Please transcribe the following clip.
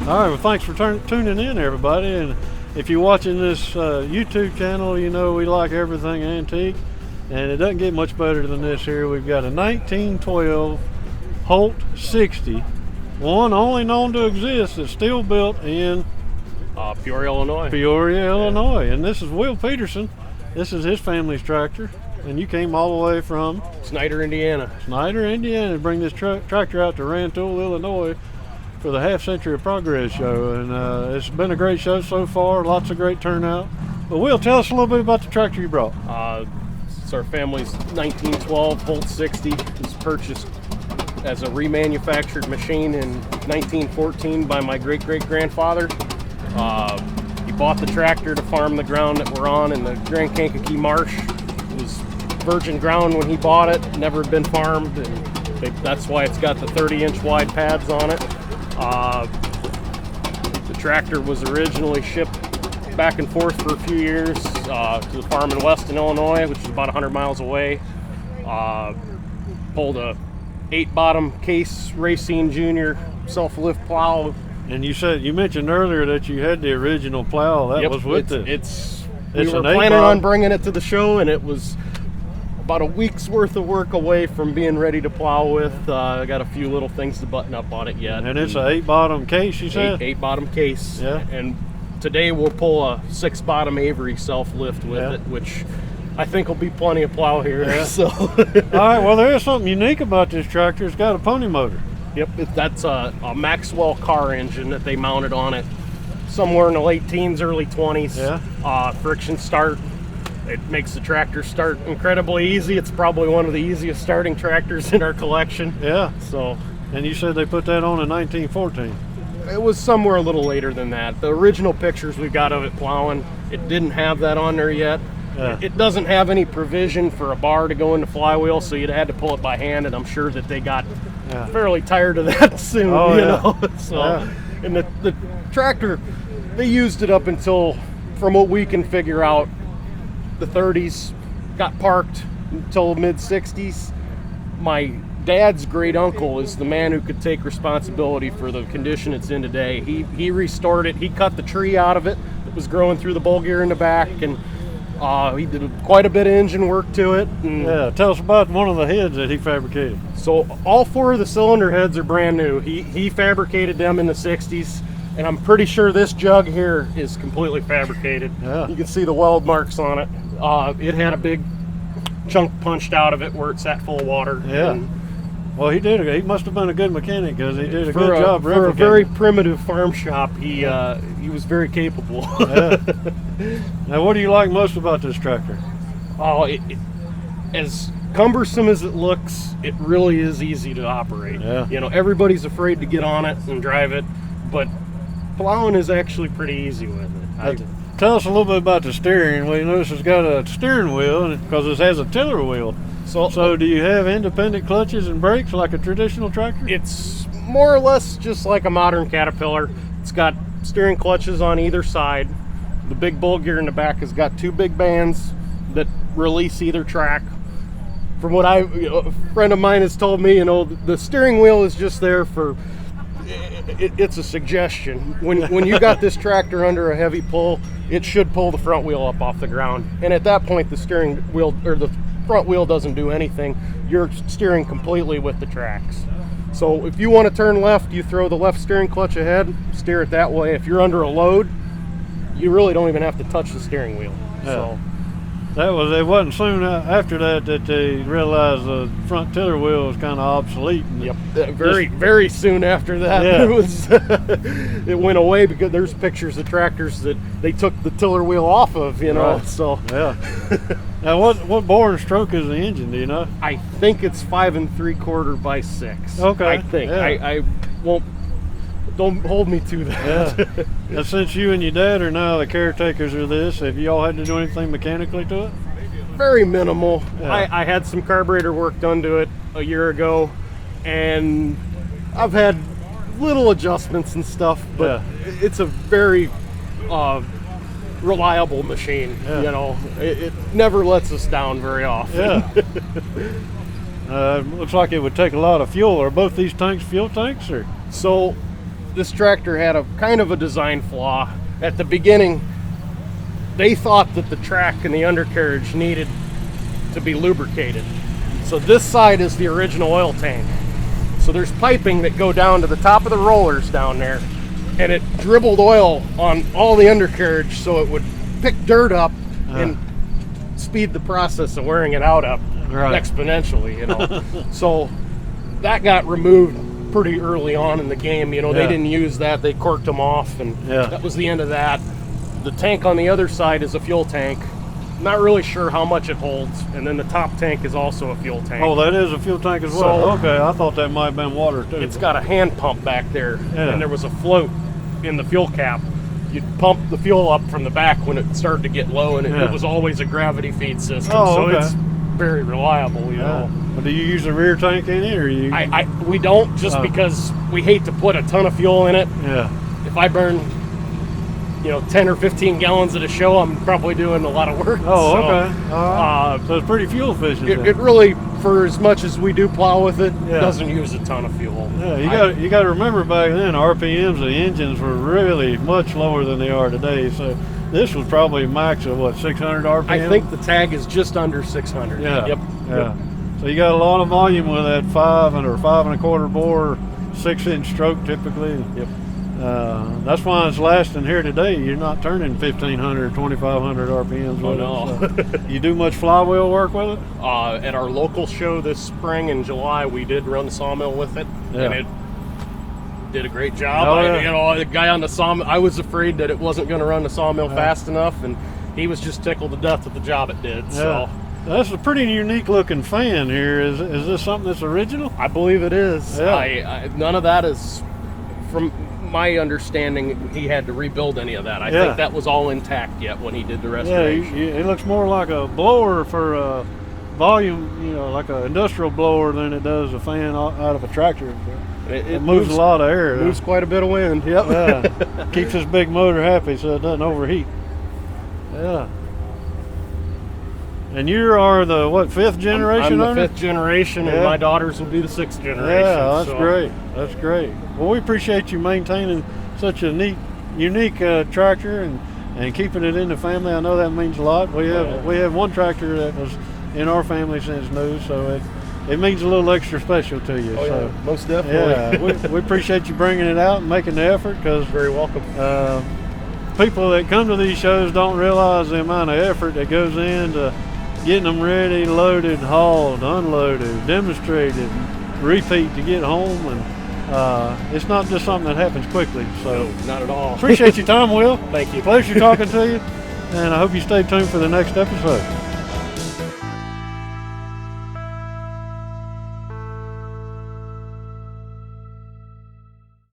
All right, well, thanks for tuning in, everybody. And if you're watching this YouTube channel, you know we like everything antique. And it doesn't get much better than this here. We've got a 1912 Holt 60, one only known to exist that's still built in Peoria, Illinois. Peoria, Illinois. And this is Will Peterson. This is his family's tractor. And you came all the way from Snyder, Indiana. Snyder, Indiana, to bring this tractor out to Rantoul, Illinois for the Half Century of Progress show. And it's been a great show so far, lots of great turnout. But Will, tell us a little bit about the tractor you brought. It's our family's 1912 Holt 60. It was purchased as a remanufactured machine in 1914 by my great-great-grandfather. He bought the tractor to farm the ground that we're on in the Grand Kankakee Marsh. It was virgin ground when he bought it, never been farmed, and that's why it's got the 30-inch wide pads on it. The tractor was originally shipped back and forth for a few years to the farm in Weston, Illinois, which is about 100 miles away. Pulled a 8-bottom Case Racine Junior self-lift plow. And you mentioned earlier that you had the original plow that was with it. We were planning on bringing it to the show, and it was about a week's worth of work away from being ready to plow with. I got a few little things to button up on it yet. And it's an 8-bottom Case, you said? 8-bottom Case. Yeah. And today we'll pull a 6-bottom Avery self-lift with it, which I think will be plenty of plow here. Yeah. So. All right, well, there is something unique about this tractor. It's got a pony motor. Yep, that's a Maxwell car engine that they mounted on it somewhere in the late teens, early 20s. Yeah. Friction start. It makes the tractor start incredibly easy. It's probably one of the easiest starting tractors in our collection. Yeah. So. And you said they put that on in 1914. It was somewhere a little later than that. The original pictures we got of it plowing, it didn't have that on there yet. Yeah. It doesn't have any provision for a bar to go in the flywheel, so you'd had to pull it by hand, and I'm sure that they got fairly tired of that soon, you know. So, and the tractor, they used it up until, from what we can figure out, the 30s, got parked until mid-60s. My dad's great uncle is the man who could take responsibility for the condition it's in today. He restored it. He cut the tree out of it that was growing through the bowl gear in the back, and he did quite a bit of engine work to it. And tell us about one of the heads that he fabricated. So all 4 of the cylinder heads are brand new. He fabricated them in the 60s, and I'm pretty sure this jug here is completely fabricated. Yeah. You can see the weld marks on it. It had a big chunk punched out of it where it's at full of water. Yeah. Well, he must have been a good mechanic because he did a good job replicating. For a very primitive farm shop, he was very capable. Yeah. Now, what do you like most about this tractor? Oh, as cumbersome as it looks, it really is easy to operate. Yeah. You know, everybody's afraid to get on it and drive it, but plowing is actually pretty easy with it. Tell us a little bit about the steering. We notice it's got a steering wheel because it has a tiller wheel. So do you have independent clutches and brakes like a traditional tractor? It's more or less just like a modern Caterpillar. It's got steering clutches on either side. The big bull gear in the back has got 2 big bands that release either track. From what a friend of mine has told me, the steering wheel is just there for, it's a suggestion. When you got this tractor under a heavy pull, it should pull the front wheel up off the ground. And at that point, the steering wheel, or the front wheel, doesn't do anything. You're steering completely with the tracks. So if you want to turn left, you throw the left steering clutch ahead, steer it that way. If you're under a load, you really don't even have to touch the steering wheel. Yeah. So it wasn't soon after that they realized the front tiller wheel was kind of obsolete. Yep, very soon after that, it went away because there's pictures of tractors that they took the tiller wheel off of, Right. So Now, what bore and stroke is the engine? Do you know? I think it's 5 3/4 by 6. Okay, I think I won't. Don't hold me to that. Yeah. Now, since you and your dad are now the caretakers of this, have you all had to do anything mechanically to it? Very minimal. Yeah. I had some carburetor work done to it a year ago, and I've had little adjustments and stuff, but it's a very reliable machine. Yeah. It never lets us down very often. Yeah. Looks like it would take a lot of fuel. Are both these tanks fuel tanks, or? So this tractor had a kind of a design flaw. At the beginning, they thought that the track and the undercarriage needed to be lubricated. So this side is the original oil tank. So there's piping that go down to the top of the rollers down there, and it dribbled oil on all the undercarriage so it would pick dirt up and speed the process of wearing it out up exponentially, you know. So that got removed pretty early on in the game. You know, they didn't use that. They corked them off, and that was the end of that. The tank on the other side is a fuel tank. Not really sure how much it holds, and then the top tank is also a fuel tank. Oh, that is a fuel tank as well. So, okay, I thought that might have been water too. It's got a hand pump back there, and there was a float in the fuel cap. You'd pump the fuel up from the back when it started to get low, and it was always a gravity feed system. So it's very reliable, you know. But do you use the rear tank in it, or you? We don't, just because we hate to put a ton of fuel in it. Yeah. If I burn, 10 or 15 gallons at a show, I'm probably doing a lot of work. Oh, okay. So it's pretty fuel efficient. It really, for as much as we do plow with it, doesn't use a ton of fuel. Yeah, you got to remember back then, RPMs of the engines were really much lower than they are today. So this was probably a max of what, 600 RPM? I think the tag is just under 600. Yeah. Yep. So you got a lot of volume with that 5 or 5 1/4 bore, 6-inch stroke typically. Yep. That's why it's lasting here today. You're not turning 1,500, 2,500 RPMs with it. So you do much flywheel work with it? At our local show this spring in July, we did run the sawmill with it, and it did a great job. The guy on the sawmill, I was afraid that it wasn't going to run the sawmill fast enough, and he was just tickled to death with the job it did. So that's a pretty unique looking fan here. Is this something that's original? I believe it is. Yeah. None of that is, from my understanding, he had to rebuild any of that. I think that was all intact yet when he did the restoration. Yeah, it looks more like a blower for volume, like an industrial blower, than it does a fan out of a tractor. It moves a lot of air. Moves quite a bit of wind. Yep. Yeah. Keeps this big motor happy so it doesn't overheat. Yeah. And you are the, what, 5th generation? I'm the 5th generation, and my daughters will be the 6th generation. Yeah, that's great. That's great. Well, we appreciate you maintaining such a unique tractor and keeping it in the family. I know that means a lot. We have one tractor that was in our family since new, so it means a little extra special to you. Yeah, most definitely. Yeah, we appreciate you bringing it out and making the effort, because very welcome. People that come to these shows don't realize the amount of effort that goes into getting them ready, loaded, hauled, unloaded, demonstrated, repeat to get home, and it's not just something that happens quickly. So no, not at all. Appreciate your time, Will. Thank you. Pleasure talking to you, and I hope you stay tuned for the next episode.